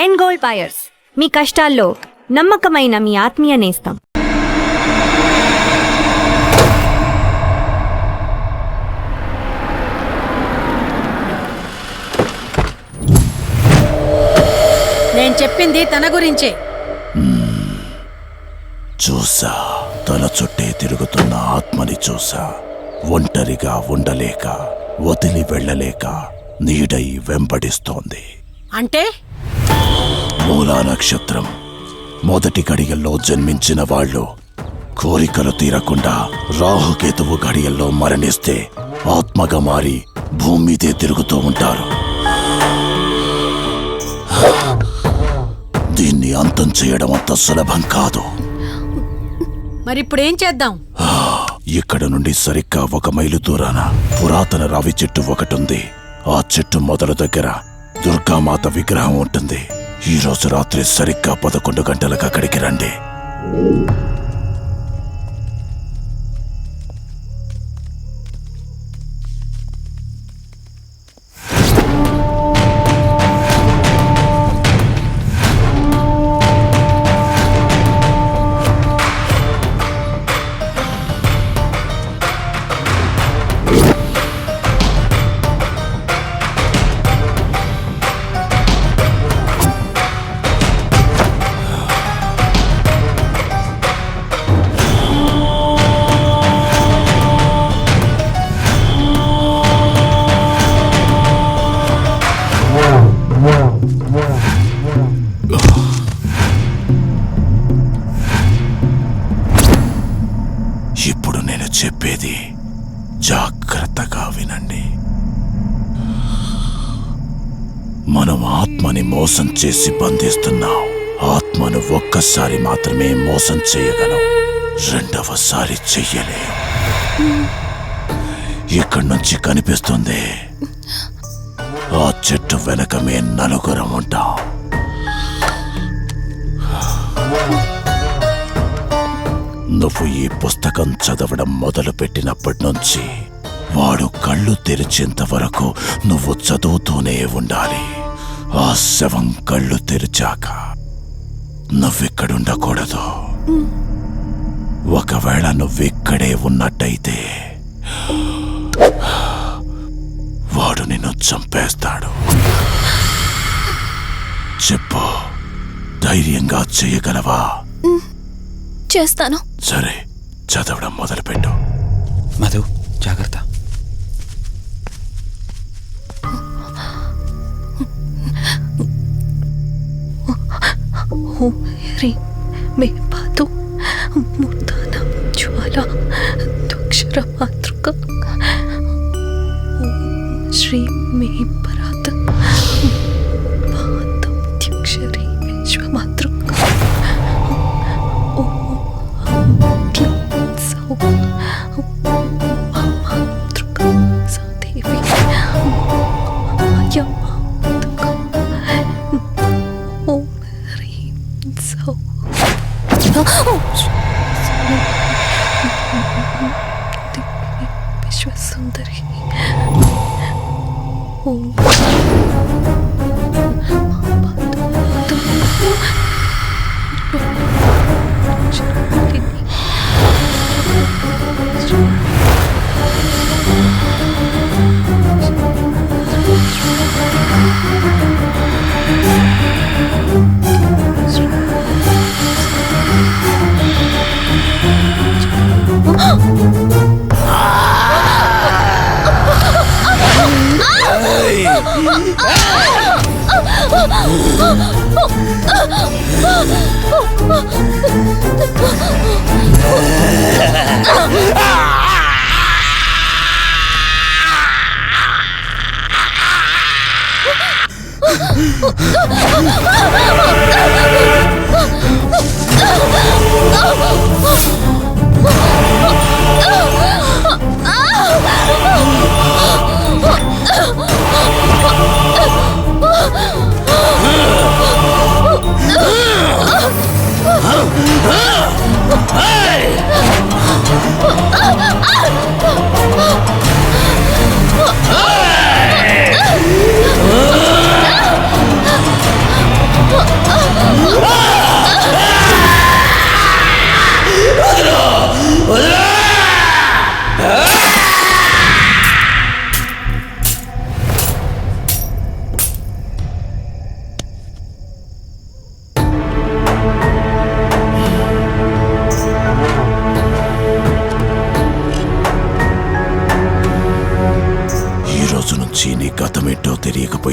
End gold buyers, మీ కష్టాల్లో నమ్మకమైన మీ ఆత్మీయ నేస్తం. నేను చెప్పింది తన గురించే. చూసా, తన చుట్టే తిరుగుతున్న ఆత్మని చూసా. ఒంటరిగా ఉండలేక, వదిలి వెళ్ళలేక నీడై వెంబడిస్తోంది. అంటే మూలా నక్షత్రం మొదటి గడియల్లో జన్మించిన వాళ్ళు కోరికలు తీరకుండా రాహుకేతువు గడియల్లో మరణిస్తే ఆత్మగా మారి భూమి మీదే తిరుగుతూ ఉంటారు. దీన్ని అంతం చేయడం అంత సులభం కాదు. మరిప్పుడేం చేద్దాం? ఇక్కడ నుండి సరిగ్గా 1 మైలు దూరాన పురాతన రావి చెట్టు ఒకటుంది. ఆ చెట్టు మొదలు దగ్గర దుర్గామాత విగ్రహం ఉంటుంది. ఈ రోజు రాత్రి సరిగ్గా 11 గంటలకు అక్కడికి రండి. ఇప్పుడు నేను చెప్పేది జాగ్రత్తగా వినండి. మనం ఆత్మని మోసం చేసి బంధిస్తున్నాం. ఆత్మను ఒక్కసారి మాత్రమే మోసం చేయగలం, రెండవసారి చెయ్యలేం. ఇక్కడి నుంచి కనిపిస్తుంది, ఆ చెట్టు వెనక మే నలుగురం ఉంటాం. నువ్వు ఈ పుస్తకం చదవడం మొదలుపెట్టినప్పటి నుంచి వాడు కళ్ళు తెరిచేంత వరకు నువ్వు చదువుతూనే ఉండాలి. ఆ శవం కళ్ళు తెరిచాక నువ్విక్కడుండకూడదు. ఒకవేళ నువ్విక్కడే ఉన్నట్టయితే వాడు నిన్ను చంపేస్తాడు. చెప్పు, ధైర్యంగా చేయగలవా? చేస్తాను. సరే, చదవడం మొదలుపెట్టు. మధు, జాగ్రత్త. ఓం హ్రీం మే పాతు మూర్ధానం జ్వాలా దుక్షర మాతృక. ఓం శ్రీం మే పరాత్ పాతం త్యక్షరీ విశ్వమాతృక. విశ్వసుందరి.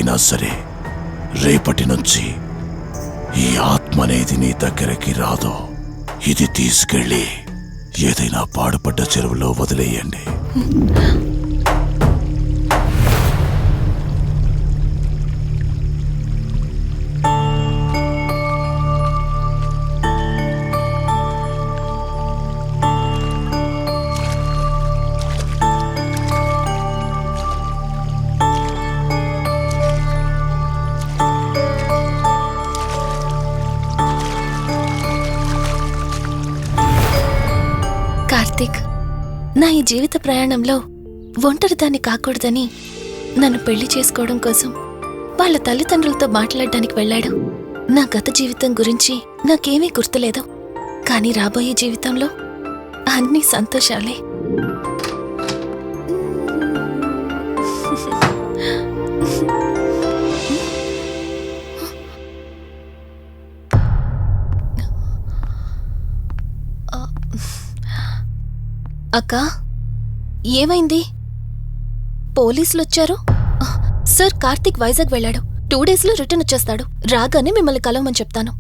లేకపోయినా సరే రేపటి నుంచి ఈ ఆత్మ అనేది నీ దగ్గరికి రాదు. ఇది తీసుకెళ్ళి ఏదైనా పాడుపడ్డ చెరువులో వదిలేయండి. కార్తీక్, నా ఈ జీవిత ప్రయాణంలో ఒంటరిదాన్ని కాకూడదని నన్ను పెళ్లి చేసుకోవడం కోసం వాళ్ళ తల్లిదండ్రులతో మాట్లాడడానికి వెళ్ళాడు. నా గత జీవితం గురించి నాకేమీ గుర్తులేదు, కానీ రాబోయే జీవితంలో అన్ని సంతోషాలే. అక్కా, ఏమైంది? పోలీసులు వచ్చారు. సార్, కార్తీక్ వైజాగ్ వెళ్ళాడు. 2 డేస్లో రిటర్న్ వచ్చేస్తాడు. రాగానే మిమ్మల్ని కలవమని చెప్తాను.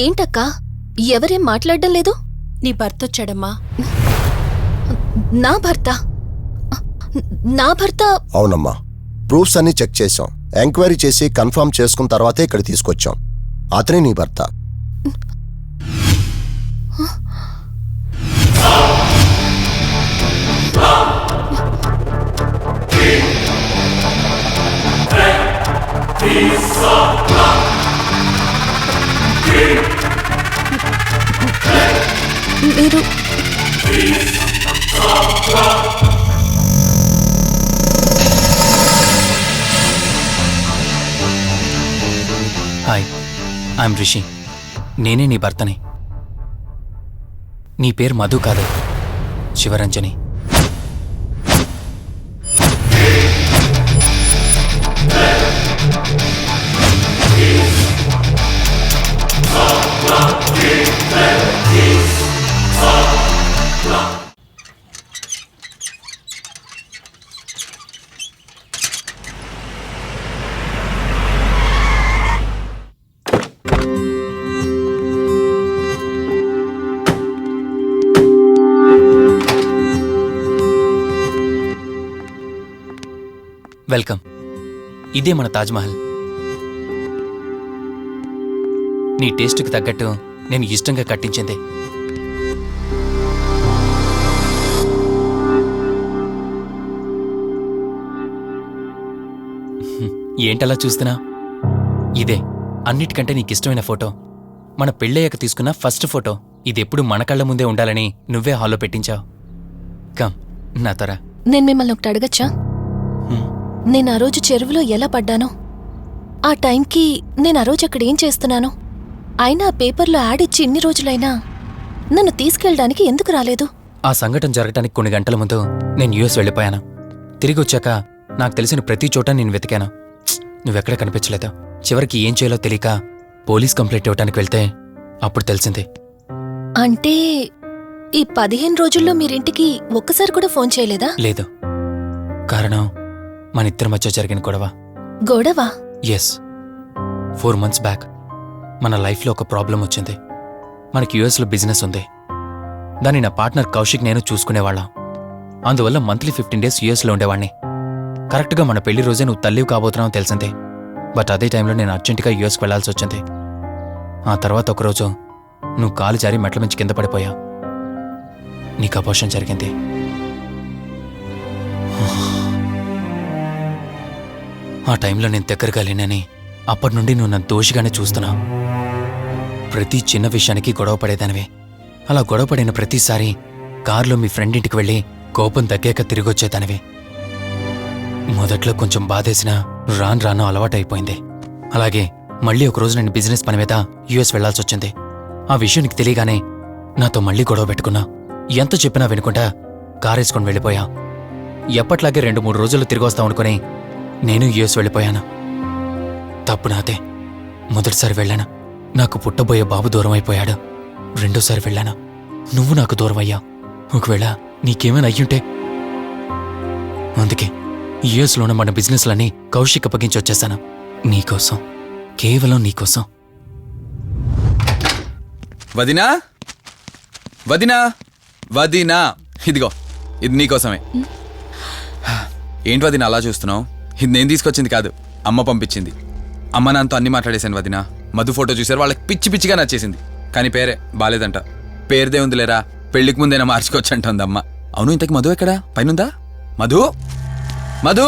ఏంటక్కా, ఎవరేం మాట్లాడడం లేదు? నీ భర్త వచ్చాడమ్మా. నా భర్త? నా భర్త? అవునమ్మా, ప్రూఫ్స్ అన్ని చెక్ చేశాం. ఎంక్వైరీ చేసి కన్ఫర్మ్ చేసుకున్న తర్వాతే ఇక్కడ తీసుకొచ్చాం. అతనే నీ భర్త. మీరు హాయ్, ఐఎమ్ రిషి. నేనే నీ భర్తని. నీ పేరు మధు కాదు, శివరంజని. వెల్కమ్. ఇదే మన తాజ్మహల్. నీ టేస్ట్కి తగ్గట్టు నేను ఇష్టంగా కట్టించింది. ఏంటలా చూస్తున్నా? ఇదే అన్నిటికంటే నీకిష్టమైన ఫోటో. మన పెళ్ళయ్యాక తీసుకున్న ఫస్ట్ ఫోటో. ఇదెప్పుడు మన కళ్ళ ముందే ఉండాలని నువ్వే హాల్లో పెట్టించావు. కమ్ నా తర. నేను మిమ్మల్ని ఒకటి అడగచ్చా? నేను ఆ రోజు చెరువులో ఎలా పడ్డానో, ఆ టైంకి నేను ఆ రోజు అక్కడ ఏం చేస్తున్నాను, అయినా ఆ పేపర్లో యాడ్ ఇచ్చి ఇన్ని రోజులైనా నన్ను తీసుకెళ్ళడానికి ఎందుకు రాలేదు? ఆ సంఘటన జరగటానికి కొన్ని గంటల ముందు నేను యుఎస్ వెళ్ళిపోయాను. తిరిగి వచ్చాక నాకు తెలిసిన ప్రతి చోట నేను వెతికాను. నువ్వెక్కడ కనిపించలేదు. చివరికి ఏం చేయాలో తెలియక పోలీస్ కంప్లైంట్ ఇవ్వడానికి వెళ్తే అప్పుడు తెలిసింది. అంటే ఈ 15 రోజుల్లో మీరింటికి ఒక్కసారి కూడా ఫోన్ చేయలేదా? లేదు. కారణం మన ఇద్దరి మధ్య జరిగిన గొడవ. గొడవ? ఎస్. 4 months బ్యాక్ మన లైఫ్లో ఒక ప్రాబ్లం వచ్చింది. మనకి యుఎస్లో బిజినెస్ ఉంది. దాన్ని నా పార్ట్నర్ కౌశిక్ నేను చూసుకునేవాళ్ళం. అందువల్ల మంత్లీ 15 days యుఎస్లో ఉండేవాణ్ణి. కరెక్ట్గా మన పెళ్లి రోజే నువ్వు తల్లివి కాబోతున్నావు తెలిసిందే. బట్ అదే టైంలో నేను అర్జెంటుగా యుఎస్కి వెళ్లాల్సి వచ్చింది. ఆ తర్వాత ఒకరోజు నువ్వు కాలు జారి మెట్ల మించి కింద పడిపోయావు. నీకు అబార్షన్ జరిగింది. ఆ టైంలో నేను దగ్గరగా లేనని అప్పటి నుండి నువ్వు నన్ను దోషిగానే చూస్తున్నావు. ప్రతి చిన్న విషయానికి గొడవ పడేదానివే. అలా గొడవ పడిన ప్రతిసారి కారులో మీ ఫ్రెండ్ ఇంటికి వెళ్ళి కోపం తగ్గాక తిరిగొచ్చేదానివి. మొదట్లో కొంచెం బాధేసినా రాను రాను అలవాటైపోయింది. అలాగే మళ్ళీ ఒకరోజు నేను బిజినెస్ పని మీద యుఎస్ వెళ్లాల్సి వచ్చింది. ఆ విషయం నీకు తెలియగానే నాతో మళ్ళీ గొడవ పెట్టుకున్నా. ఎంత చెప్పినా వినుకుంటా కారేసుకొని వెళ్ళిపోయా. ఎప్పట్లాగే 2-3 రోజులు తిరిగి వస్తావు అనుకుని నేను యుఎస్ వెళ్ళిపోయాను. తప్పు నాదే. మొదటిసారి వెళ్ళాను, నాకు పుట్టబోయే బాబు దూరం అయిపోయాడు. రెండోసారి వెళ్ళాను, నువ్వు నాకు దూరం అయ్యా. ఒకవేళ నీకేమైనా అయ్యుంటే. అందుకే ఇయర్స్లోనే మన బిజినెస్లని కౌశిక్ అప్పగించి వచ్చేసాను. నీకోసం, కేవలం నీకోసం. వదినా, వదినా, వదినా, ఇదిగో ఇది నీకోసమే. ఏంటి వదినా అలా చూస్తున్నావు? ఇది నేను తీసుకొచ్చింది కాదు, అమ్మ పంపించింది. అమ్మ నాన్నతో అన్ని మాట్లాడేశాను వదినా. మధు ఫోటో చూసారు, వాళ్ళకి పిచ్చి పిచ్చిగా నచ్చేసింది. కానీ పేరే బాలేదంట. పేరుదే ఉందిలేరా, పెళ్లికి ముందైనా మార్చుకోవచ్చు అంటుంది అమ్మ. అవును, ఇంతకి మధు ఎక్కడా? పైనుందా? మధు, మధు.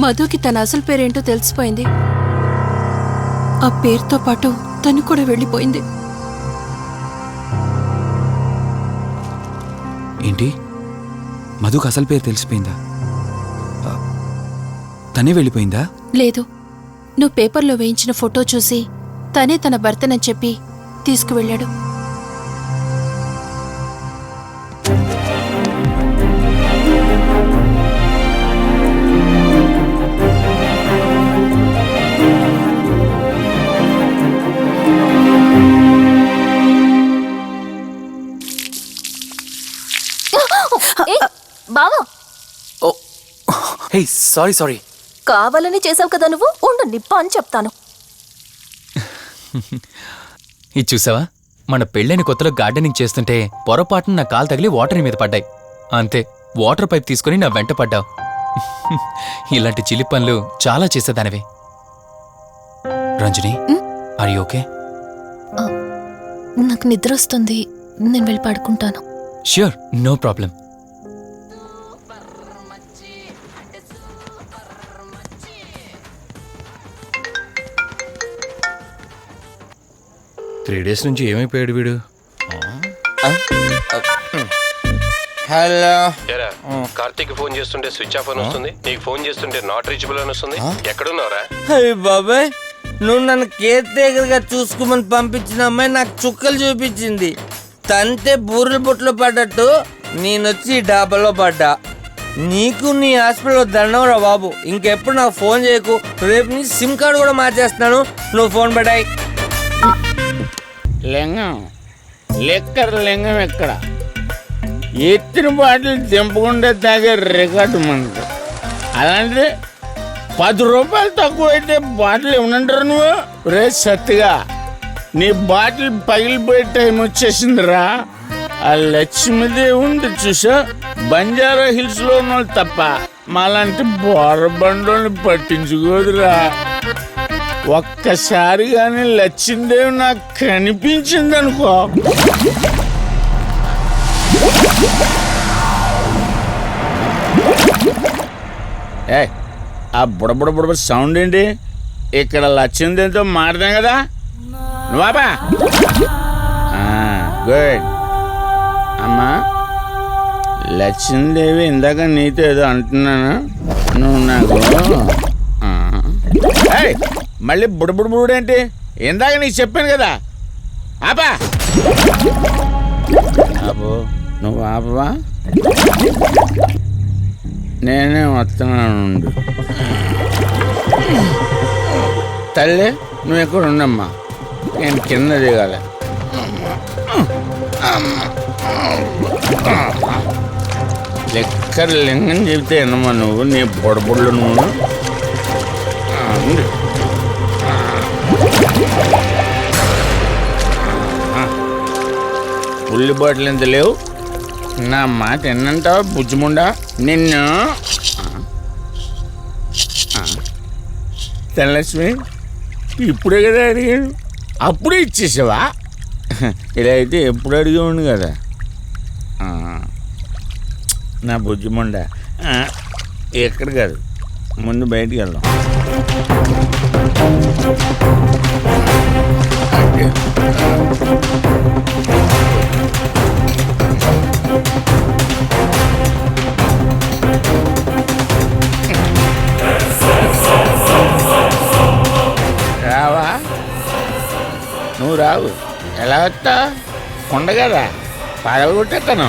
మధుకి తన అసలు పేరేంటో తెలిసిపోయింది. ఆ పేరుతో పాటు తను కూడా వెళ్ళిపోయింది. ఏంటి, మధుకు అసలు పేరు తెలిసిపోయిందా? తనే వెళ్ళిపోయిందా? లేదు, నువ్వు పేపర్లో వేయించిన ఫోటో చూసి తనే తన భర్తనని చెప్పి తీసుకువెళ్ళాడు. బావా, ఓ హే, సారీ. కావాలని చేసావు కదా నువ్వు. ఉండు, నిప్ప అని చెప్తాను. ఇది చూసావా, మన పెళ్ళైన కొత్తలో గార్డెనింగ్ చేస్తుంటే పొరపాటున నా కాలు తగిలి వాటర్ మీద పడ్డాయి. అంతే, వాటర్ పైప్ తీసుకుని నా వెంట పడ్డావు. ఇలాంటి చిలి పనులు చాలా చేసేదానివి. Ranjani, are you okay? నాకు నిద్ర వస్తుంది, నేను వెళ్ళి పడుకుంటాను. Sure, no problem. Three days నుంచి ఏమైపోయాడు వీడు? హలో, కార్తీక్ ఫోన్ చేస్తుంటే స్విచ్ ఆఫ్ అని వస్తుంది, నీకు ఫోన్ చేస్తుంటే నాట్ రీచబుల్ అని వస్తుంది. ఎక్కడున్నావురా? అయ్య బాబాయ్, నువ్వు నన్ను కేర్ టేకర్గా చూసుకోమని పంపించిన అమ్మాయి నాకు చుక్కలు చూపించింది. తంతే బూరెల బుట్టలో పడ్డట్టు నేనొచ్చి డాబాలో పడ్డా. నీకు నీ హాస్పిటల్లో దండంరా బాబు. ఇంకెప్పుడు నాకు ఫోన్ చేయకు. రేపు నీ సిమ్ కార్డు కూడా మార్చేస్తున్నాను. నువ్వు ఫోన్ పడాయి. లింగం లెక్కర లింగం ఎక్కడ? ఎత్తిన బాటిల్ దింపకుండా తాగే రికార్డు మనకు. అలాంటిది 10 రూపాయలు తక్కువ అయితే బాటిల్ ఏమనంటారు నువ్వు? రే సత్తిగా, నీ బాటిల్ పగిలిపోయే టైం వచ్చేసిందిరా. ఆ లక్ష్మీదేవి ఉంది చూసా, బంజారా హిల్స్ లో ఉన్న తప్ప మాలాంటి బోరబండోని పట్టించుకోదురా. ఒక్కసారి కానీ లక్ష్మీదేవి నాకు కనిపించింది అనుకో, ఏ ఆ బుడబుడ సౌండ్ ఏంటి? ఇక్కడ లక్ష్మీదేవితో మాట్లాడాం కదా నువ్వాబా. గుడ్ అమ్మా. లక్ష్మీదేవి ఇందాక నీతో ఏదో అంటున్నాను, నువ్వు నాకు మళ్ళీ బుడబుడేంటి? ఇందాక నీకు చెప్పాను కదా, ఆపా. ఆపో, నువ్వు ఆపవా? నేనే వస్తున్నాను. తల్లి, నువ్వు ఎక్కడ ఉండమ్మా, నేను కింద దిగాలి. లెక్కర లింగం చెబితే ఎన్నమ్మా నువ్వు, నీ బుడబుళ్ళు నువ్వు. ఉల్లి బాటిల్ ఎంత లేవు? నా మాట ఎన్నంటావా బుజ్జిముండా నిన్ను? ధనలక్ష్మి, ఇప్పుడే కదా అడిగాడు, అప్పుడే ఇచ్చేసావా? ఇలా అయితే ఎప్పుడు అడిగేవాడు కదా నా బుజ్జిముండా. ఎక్కడ కాదు, ముందు బయటికి వెళ్దాం. రావా? నువ్వు రావు, ఎలా వస్తా? కొండ కదా, పడగొట్టేస్తాను.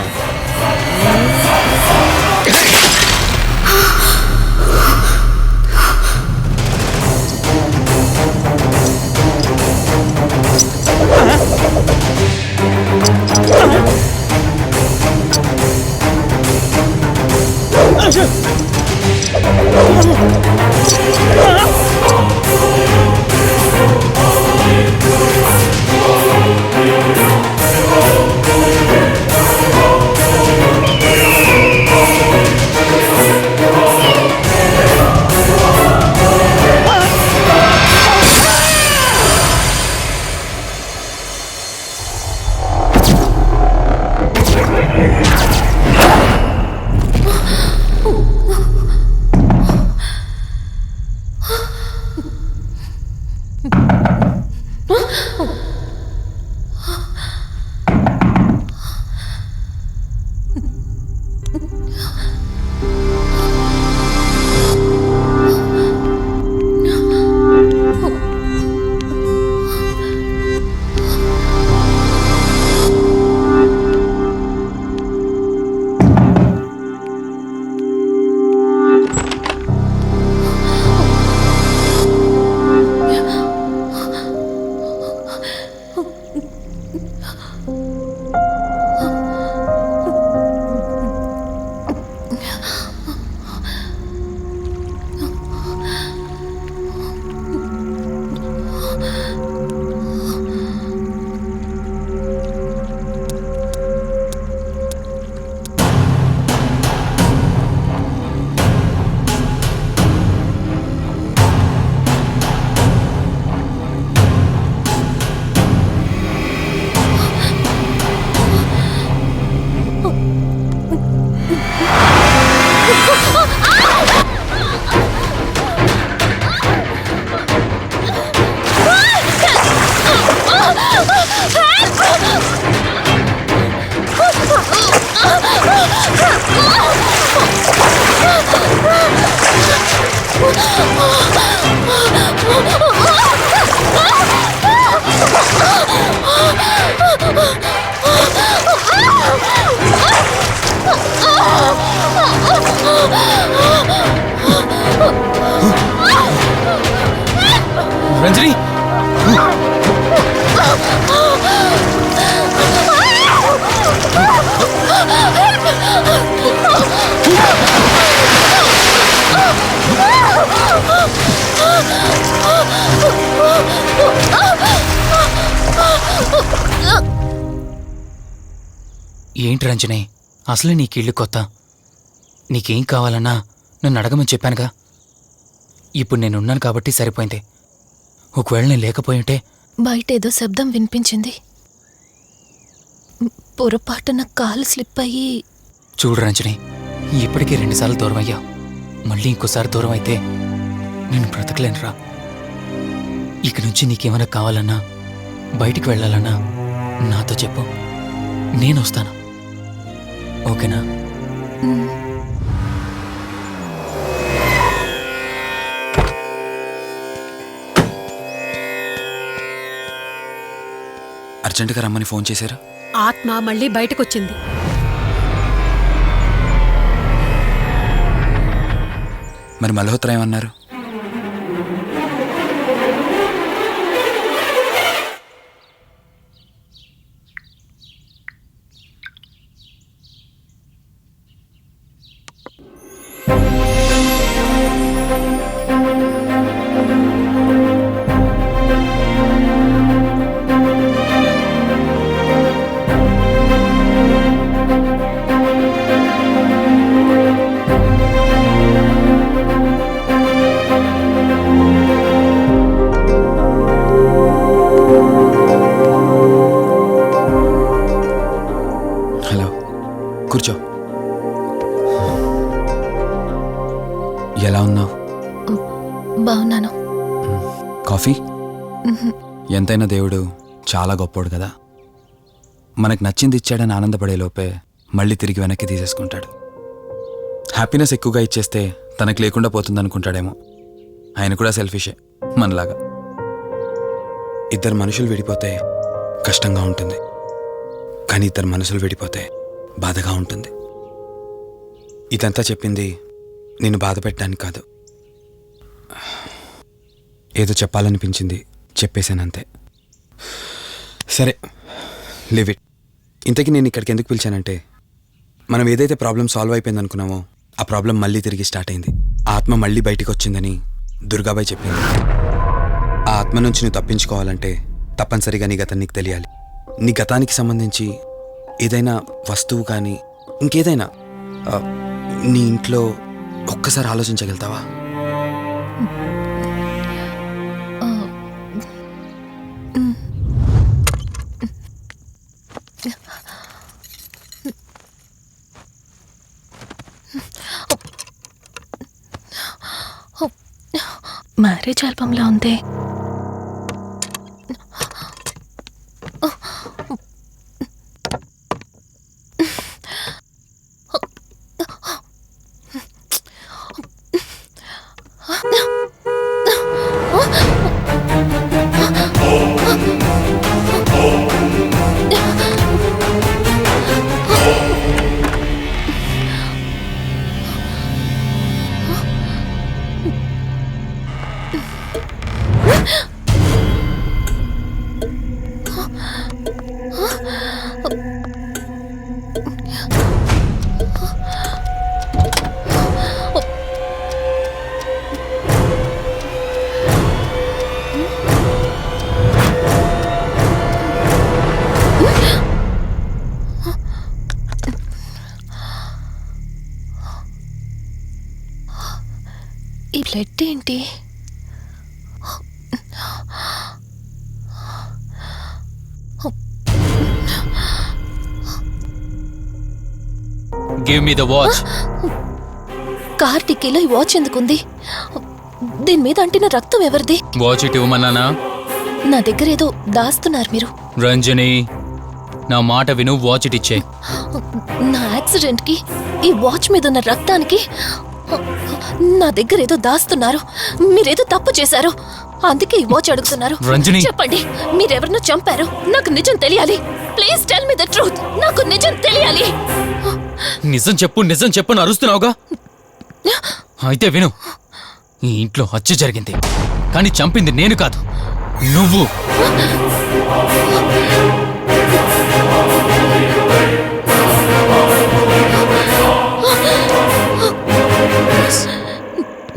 రంజని ఏంటి రంజని, అసలే నీకిళ్ళు కొత్త. నీకేం కావాలన్నా నన్ను అడగమని చెప్పానుగా. ఇప్పుడు నేనున్నాను కాబట్టి సరిపోయింది. ఒకవేళ నేను లేకపోయింటే బయట ఏదో శబ్దం వినిపించింది. పొరపాటున కాలు స్లిప్ అయ్యి. చూడు రంజని, ఇప్పటికే 2 సార్లు దూరం అయ్యావు. మళ్ళీ ఇంకోసారి దూరం అయితే నేను బ్రతకలేనురా. ఇక నుంచి నీకేమైనా కావాలన్నా, బయటికి వెళ్ళాలన్నా నాతో చెప్పు, నేను వస్తాను. ఓకేనా? అర్జెంటుగా రమ్మని ఫోన్ చేశారు. ఆత్మ మళ్ళీ బయటకొచ్చింది. మరి మల్హోత్రా ఏమన్నారు? కూర్చో. ఎలా ఉన్నావు? బాగున్నాను. కాఫీ? ఎంతైనా దేవుడు చాలా గొప్పోడు కదా. మనకు నచ్చింది ఇచ్చాడని ఆనందపడే లోపే మళ్ళీ తిరిగి వెనక్కి తీసేసుకుంటాడు. హ్యాపీనెస్ ఎక్కువగా ఇచ్చేస్తే తనకు లేకుండా పోతుందనుకుంటాడేమో. ఆయన కూడా సెల్ఫిషే మనలాగా. ఇద్దరు మనుషులు విడిపోతే కష్టంగా ఉంటుంది, కానీ ఇద్దరు మనసులు విడిపోతే బాధగా ఉంటుంది. ఇదంతా చెప్పింది నిన్ను బాధ పెట్టడానికి కాదు. ఏదో చెప్పాలనిపించింది, చెప్పేశానంతే. సరే, లివ్ ఇట్. ఇంతకీ నేను ఇక్కడికి ఎందుకు పిలిచానంటే, మనం ఏదైతే ప్రాబ్లం సాల్వ్ అయిపోయింది అనుకున్నామో ఆ ప్రాబ్లం మళ్ళీ తిరిగి స్టార్ట్ అయింది. ఆ ఆత్మ మళ్ళీ బయటికి వచ్చిందని దుర్గాబాయ్ చెప్పింది. ఆ ఆత్మ నుంచి నువ్వు తప్పించుకోవాలంటే తప్పనిసరిగా నీ గతం నీకు తెలియాలి. నీ గతానికి సంబంధించి ఏదైనా వస్తువు కానీ ఇంకేదైనా నీ ఇంట్లో ఒక్కసారి ఆలోచించగలుగుతావా? మ్యారేజ్ ఆల్బంలా ఉంది. బ్లడ్ ఏంటి? Give me the watch. Car టిక్కీలో ఈ వాచ్ ఎందుకుంది? దీని మీద అంటిన రక్తం ఎవరిది? వాచ్ ఇటు ఇవ్వమన్నానా? నా దగ్గర ఏదో దాస్తున్నారు మీరు. రంజని, నా మాట విను, వాచ్ ఇటు ఇచ్చే. నా యాక్సిడెంట్ కి, ఈ వాచ్ మీద ఉన్న రక్తానికి నా దగ్గర ఏదో దాస్తున్నారు. మీరేదో తప్పు చేశారు, అందుకే ఈ వాచ్ అడుగుతున్నారు. రంజని, చెప్పండి, మీరెవరినో చంపారు. నాకు నిజం తెలియాలి. Please tell me the truth. నాకు నిజం తెలియాలి. నిజం చెప్పు, నిజం చెప్పు అని అరుస్తున్నావుగా. అయితే విను, ఈ ఇంట్లో హత్య జరిగింది, కానీ చంపింది నేను కాదు, నువ్వు.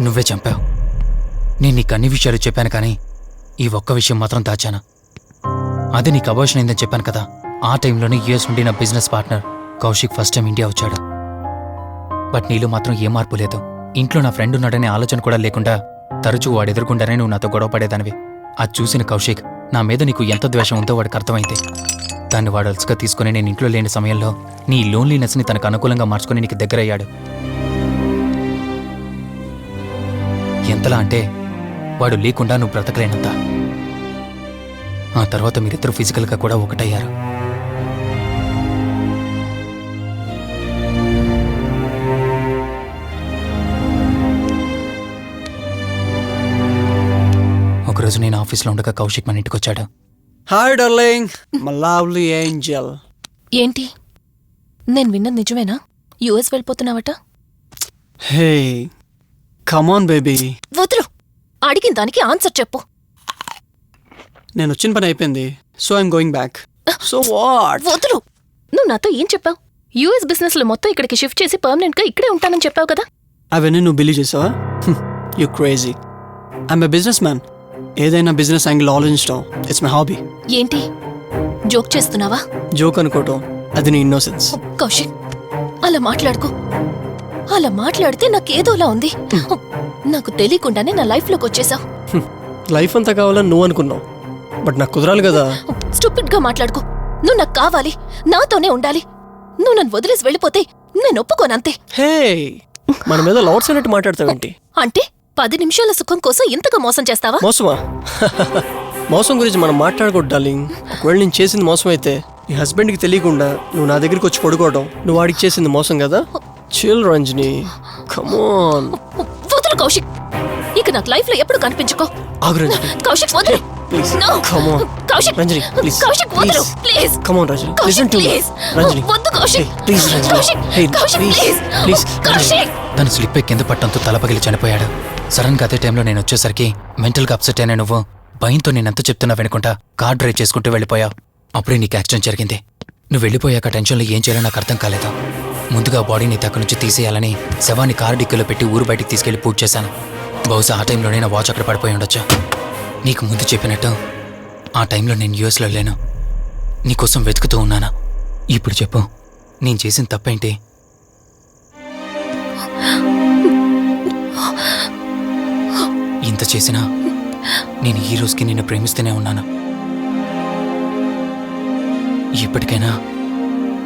నువ్వే చంపావు. నేను నీకు అన్ని విషయాలు చెప్పాను, కానీ ఈ ఒక్క విషయం మాత్రం దాచాను. అది నీకు అబార్షన్ అయిందని చెప్పాను కదా. ఆ టైంలోనే యూఎస్ నుండి నా business partner Kaushik first time India వచ్చాడు. బట్ నీలో మాత్రం ఏ మార్పు లేదు. ఇంట్లో నా ఫ్రెండ్ ఉన్నాడనే ఆలోచన కూడా లేకుండా తరచూ వాడు ఎదుర్కొంటానే నువ్వు నాతో గొడవ పడేదానివి. అది చూసిన కౌశిక్ నా మీద నీకు ఎంత ద్వేషం ఉందో వాడికి అర్థమైంది. దాన్ని వాడు అలసిగా తీసుకుని నేను ఇంట్లో లేని సమయంలో నీ లోన్లీనెస్ని తనకు అనుకూలంగా మార్చుకుని నీకు దగ్గరయ్యాడు. ఎంతలా అంటే వాడు లేకుండా నువ్వు బ్రతకలేనంత. ఆ తర్వాత మీరిద్దరూ ఫిజికల్గా కూడా ఒకటయ్యారు. ఒకరోజు నేను ఆఫీస్లో ఉండగా కౌశిక్ మన ఇంటికి వచ్చాడు. Hi darling, my lovely angel. ఏంటి, నేను విన్నది నిజమేనా? యుఎస్ వెళ్ళిపోతున్నావట? Hey come on baby. వదులు, అడిగిన దానికి ఆన్సర్ చెప్పు. నేను వచ్చిన పని అయిపోయింది, so I'm going back. So what? వదులు. నువ్వు నాతో ఏం చెప్పావు? యుఎస్ బిజినెస్ లో మొత్తం ఇక్కడికి షిఫ్ట్ చేసి పర్మనెంట్ గా ఇక్కడే ఉంటానని చెప్పావు కదా. అవన్నీ నువ్వు బిలీవ్ చేసావా? You crazy. I'm a business man. ఏదైనా బిజినెస్ యాంగిల్ ఆలోచించడం ఇట్స్ మై హాబీ. ఏంటి, జోక్ చేస్తున్నావా? జోక్ అనుకోవటం అది నీ ఇన్నోసెన్స్. కౌశిక్, అలా మాట్లాడుకో. అలా మాట్లాడితే నాకేదోలా ఉంది. నాకు తెలియకుండానే నా లైఫ్ లోకి వచ్చేసావు. లైఫ్ అంతా కావాలని నువ్వు అనుకున్నావు, బట్ నాకు కుదరాలి కదా. స్టూపిడ్ గా మాట్లాడుకో. నువ్వు నాకు కావాలి, నాతోనే ఉండాలి. నువ్వు నన్ను వదిలేసి వెళ్ళిపోతే నేను ఒప్పుకోనంతే. హే, మన మీద లవర్స్ అన్నట్టు మాట్లాడతావేంటి? అంటే 10 నిమిషాల సుఖం కోసం ఇంతగా మోసం చేస్తావా? మోసమా? మోసం గురించి మనం మాట్లాడకూడదు డార్లింగ్. ఒకవేళ నేను చేసింది మోసం అయితే నీ హస్బెండ్కి తెలియకుండా నువ్వు నా దగ్గరికి వచ్చి పడుకోవడం నువ్వు వాడికి చేసింది మోసం కదా. Chill Ranjani, come on. వదులు కౌశిక్, ఇక నాకు లైఫ్ లో ఎప్పుడు కనిపించుకో. ఆగు రంజని. కౌశిక్ వదులు. Please No. Come on. Kaushik, Ranjani please. Kaushik వదులు please. Come on Ranjani, Kaushik listen to me. Please. Ranjani వద్దు Kaushik. Please Ranjani. Kaushik, hey Kaushik please please. Please. Kaushik. తను స్లిప్ అయి కింద పట్టంతో తల పగిలి చనిపోయాడు. సడన్ గా అదే టైంలో నేను వచ్చేసరికి మెంటల్గా అప్సెట్ అయినా నువ్వు భయంతో నేనెంత చెప్తున్నా వెనుకుంటా కార్ డ్రైవ్ చేసుకుంటూ వెళ్ళిపోయావు. అప్పుడే నీకు యాక్సిడెంట్ జరిగింది. నువ్వు వెళ్ళిపోయాక టెన్షన్లో ఏం చేయాలో నాకు అర్థం కాలేదు. ముందుగా బాడీని అక్కడి నుంచి తీసేయాలని శవాన్ని కారు డిక్కీలో పెట్టి ఊరు బయటికి తీసుకెళ్లి పూజ చేశాను. బహుశా ఆ టైంలోనే నా వాచ్ అక్కడ పడిపోయి ఉండొచ్చు. నీకు ముందు చెప్పినట్టు ఆ టైంలో నేను యూఎస్లో లేను, నీకోసం వెతుకుతూ ఉన్నాను. ఇప్పుడు చెప్పు, నేను చేసిన తప్పేంటి? ఇంత చేసినా నేను ఈ రోజుకి నిన్ను ప్రేమిస్తూనే ఉన్నాను. ఇప్పటికైనా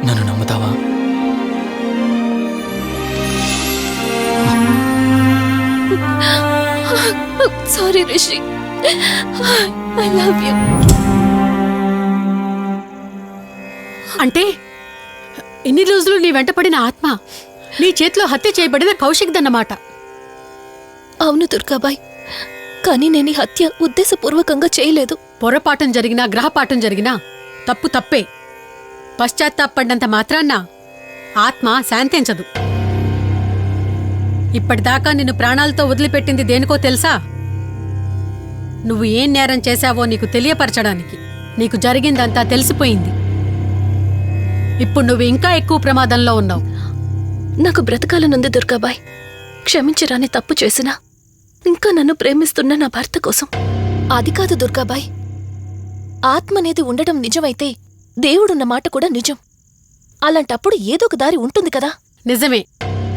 నన్ను నమ్ముతావా? Sorry Rishi, I love you. అంటే ఇన్ని రోజులు నీ వెంటపడిన ఆత్మ నీ చేతిలో హత్య చేయబడిన కౌశిక్ దన్నమాట. అవును దుర్గాబాయ్, కానీ నేను ఈ హత్య ఉద్దేశపూర్వకంగా చేయలేదు. పొరపాఠం జరిగినా గ్రహపాఠం జరిగినా తప్పు తప్పే. పశ్చాత్తాపడినంత మాత్రాన్న ఆత్మ శాంతించదు. ఇప్పటిదాకా నిన్ను ప్రాణాలతో వదిలిపెట్టింది దేనికో తెలుసా? నువ్వు ఏం నేరం చేశావో నీకు తెలియపరచడానికి. నీకు జరిగిందంతా తెలిసిపోయింది. ఇప్పుడు నువ్వు ఇంకా ఎక్కువ ప్రమాదంలో ఉన్నావు. నాకు బ్రతకాలనుంది దుర్గాబాయ్. క్షమించరాని తప్పు చేసినా ఇంకా నన్ను ప్రేమిస్తున్న నా భర్త కోసం. అది కాదు దుర్గాబాయ్, ఆత్మ అనేది ఉండడం నిజమైతే దేవుడున్న మాట కూడా నిజం. అలాంటప్పుడు ఏదో ఒక దారి ఉంటుంది కదా. నిజమే,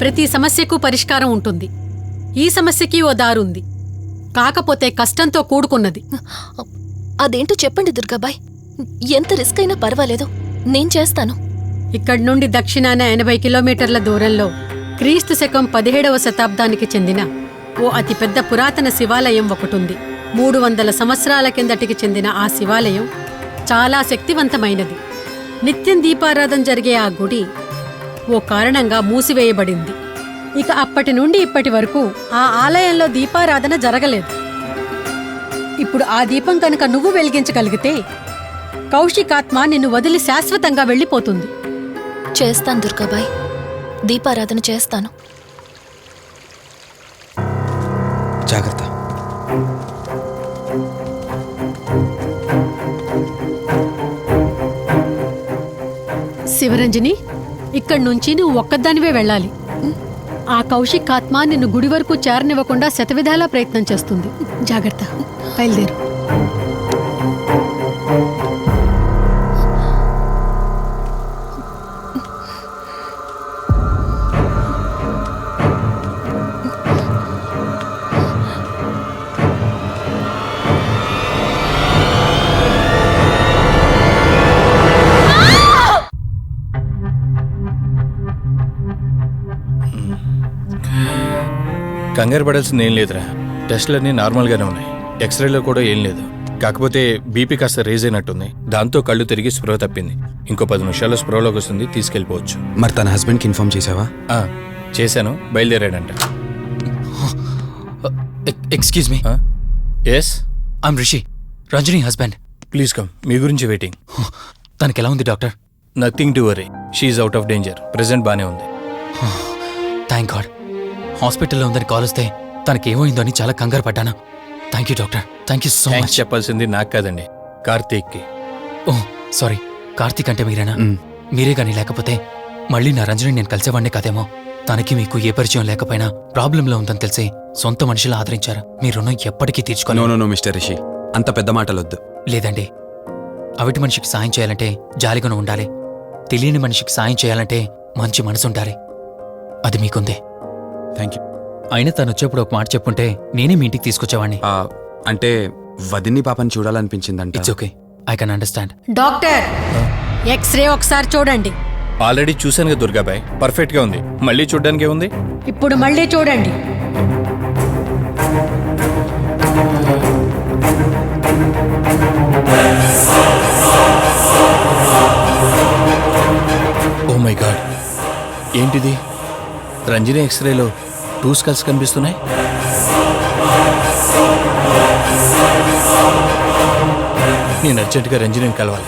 ప్రతి సమస్యకు పరిష్కారం ఉంటుంది. ఈ సమస్యకి ఓ దారుంది, కాకపోతే కష్టంతో కూడుకున్నది. అదేంటో చెప్పండి దుర్గాబాయ్. ఎంత రిస్క్ అయినా పర్వాలేదు, నేను చేస్తాను. ఇక్కడి నుండి దక్షిణాన 80 కిలోమీటర్ల దూరంలో క్రీస్తు శకం 17వ శతాబ్దానికి చెందిన ఓ అతిపెద్ద పురాతన శివాలయం ఒకటుంది. 300 సంవత్సరాల కిందటికి చెందిన ఆ శివాలయం చాలా శక్తివంతమైనది. నిత్యం దీపారాధన జరిగే ఆ గుడి ఓ కారణంగా మూసివేయబడింది. ఇక అప్పటి నుండి ఇప్పటి వరకు ఆ ఆలయంలో దీపారాధన జరగలేదు. ఇప్పుడు ఆ దీపం కనుక నువ్వు వెలిగించగలిగితే కౌశికాత్మ నిన్ను వదిలి శాశ్వతంగా వెళ్ళిపోతుంది. చేస్తాను దుర్గాబాయ్, దీపారాధన చేస్తాను. జాగ్రత్త. శివరంజని, ఇక్కడి నుంచి నువ్వు ఒక్కదానివే వెళ్ళాలి. ఆ కౌశిక్ ఆత్మ నిన్ను గుడి వరకు చేరనివ్వకుండా శతవిధాలా ప్రయత్నం చేస్తుంది. జాగ్రత్త, బయలుదేరు. కంగారు పడాల్సింది ఏం లేదురా. టెస్టులన్నీ నార్మల్గానే ఉన్నాయి. ఎక్స్రేలో కూడా ఏం లేదు. కాకపోతే బీపీ కాస్త రేజ్ అయినట్టుంది. దాంతో కళ్ళు తిరిగి స్పృహ తప్పింది. ఇంకో 10 నిమిషాల్లో స్పృహలోకి వస్తుంది, తీసుకెళ్ళిపోవచ్చు. మరి తన హస్బెండ్కి ఇన్ఫార్మ్ చేసావా? చేశాను, బయలుదేరాడంట. Excuse me. Yes, I'm Rishi, Ranjani husband. Please come. మీ గురించి వెయిటింగ్. తనకి ఎలా ఉంది doctor? Nothing to worry, she's out of danger. Present బానే ఉంది. Thank God. హాస్పిటల్లో ఉందని కాల్ వస్తే తనకేమైందో అని చాలా కంగారు పడ్డాను. Thank you doctor, thank you so much. చెప్పాల్సింది నాకు కాదండి, కార్తీక్కి. ఓ సారీ, కార్తీక్ అంటే మీరేనా? మీరే కానీ లేకపోతే మళ్ళీ నా రంజని నేను కలిసేవాడినే కాదేమో. తనకి మీకు ఏ పరిచయం లేకపోయినా ప్రాబ్లంలో ఉందని తెలిసి సొంత మనుషులు ఆదరించారు. మీ రుణం ఎప్పటికీ తీర్చుకోను. నో మిస్టర్ రిషి, అంత పెద్ద మాటలొద్దు. లేదండి, అవిటి మనిషికి సాయం చేయాలంటే జాలిగాను ఉండాలి. తెలియని మనిషికి సాయం చేయాలంటే మంచి మనసు ఉండాలి. అది మీకుంది. Thank you. అయినా తను వచ్చేప్పుడు ఒక మాట చెప్పుంటే నేనే మీ ఇంటికి తీసుకొచ్చేవాడిని. అంటే వదిన్ని పాపని చూడాలనిపించిందంట. It's okay, I can understand. Doctor, X-ray ఒకసారి చూడండి. ఆల్రెడీ చూశాను కదా దుర్గాబాయ్, పర్ఫెక్ట్ గా ఉంది. మళ్ళీ చూడ్డానికి ఏముంది? ఇప్పుడు మళ్ళీ చూడండి. ఓ మై గాడ్, ఏంటిది? రంజని ఎక్స్రేలో 2 స్కల్స్ కనిపిస్తున్నాయి. నేను అర్జెంటుగా రంజనిని కలవాలి.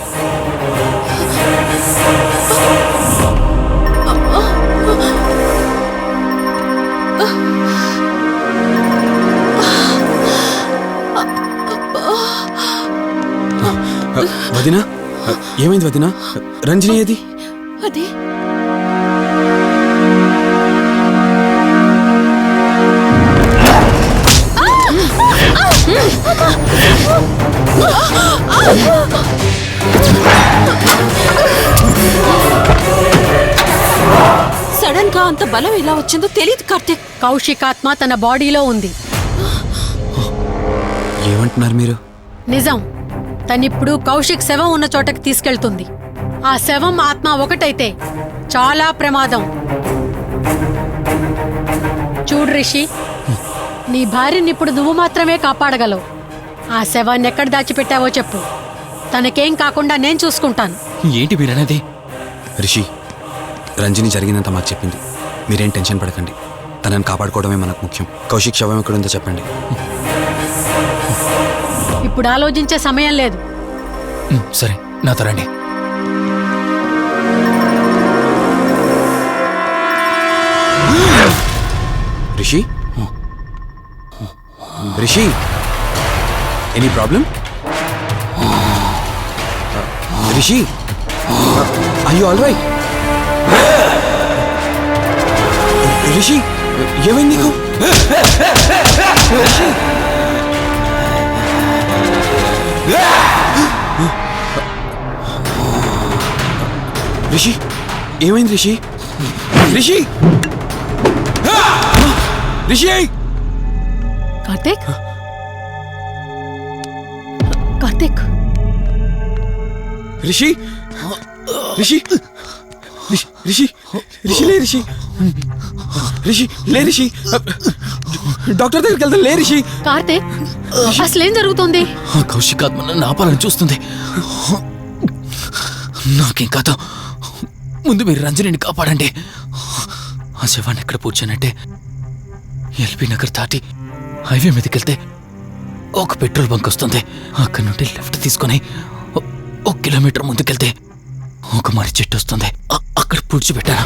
వదినా, ఏమైంది వదినా? రంజని ఏది? అది సడన్ గా అంత బలం ఎలా వచ్చిందో తెలియదు కార్తీక్. కౌశికాత్మ తన బాడీలో ఉంది. ఏమంటున్నారు మీరు? నిజం. తనిప్పుడు కౌశిక్ శవం ఉన్న చోటకి తీసుకెళ్తుంది. ఆ శవం ఆత్మ ఒకటైతే చాలా ప్రమాదం. చూడు రిషి, నీ భార్యని ఇప్పుడు నువ్వు మాత్రమే కాపాడగలవు. ఆ శవాన్ని ఎక్కడ దాచిపెట్టావో చెప్పు. తనకేం కాకుండా నేను చూసుకుంటాను. ఏంటి మీరనేది? రిషి, రంజని జరిగినంత మాకు చెప్పింది. మీరేం టెన్షన్ పడకండి. తనని కాపాడుకోవడమే మనకు ముఖ్యం. కౌశిక్ శవం ఎక్కడుందో చెప్పండి. ఇప్పుడు ఆలోచించే సమయం లేదు. సరే, నాతో రండి. Rishi, Rishi, any problem? Rishi, are you all right? Rishi, ఏమైంది నీకు? రిషి, రిషి, ఏమైంది రిషి? రిషి, రిషి, కార్తీక్ కార్తీక్ రిషి రిషి రిషి రిషి రిషి లే రిషి రిషి లే రిషి డాక్టర్ దగ్గరికి వెళ్తా లే రిషి. కార్తీక్ అసలేం జరుగుతుంది? ఆ కౌశిక్ ఆత్మ నన్ను ఆపాలని చూస్తుంది. నాకేం కాదు, ముందు మీరు రంజనిని కాపాడండి. ఆ శవాన్ని ఎక్కడ పూడ్చానంటే ఎల్బీ నగర్ దాటి హైవే మీదకి వెళ్తే ఒక పెట్రోల్ బంక్ వస్తుంది. అక్కడ నుండి లెఫ్ట్ తీసుకొని 1 కిలోమీటర్ ముందుకెళ్తే ఒక మర్రి చెట్టు వస్తుంది. అక్కడ పూడ్చిపెట్టాను.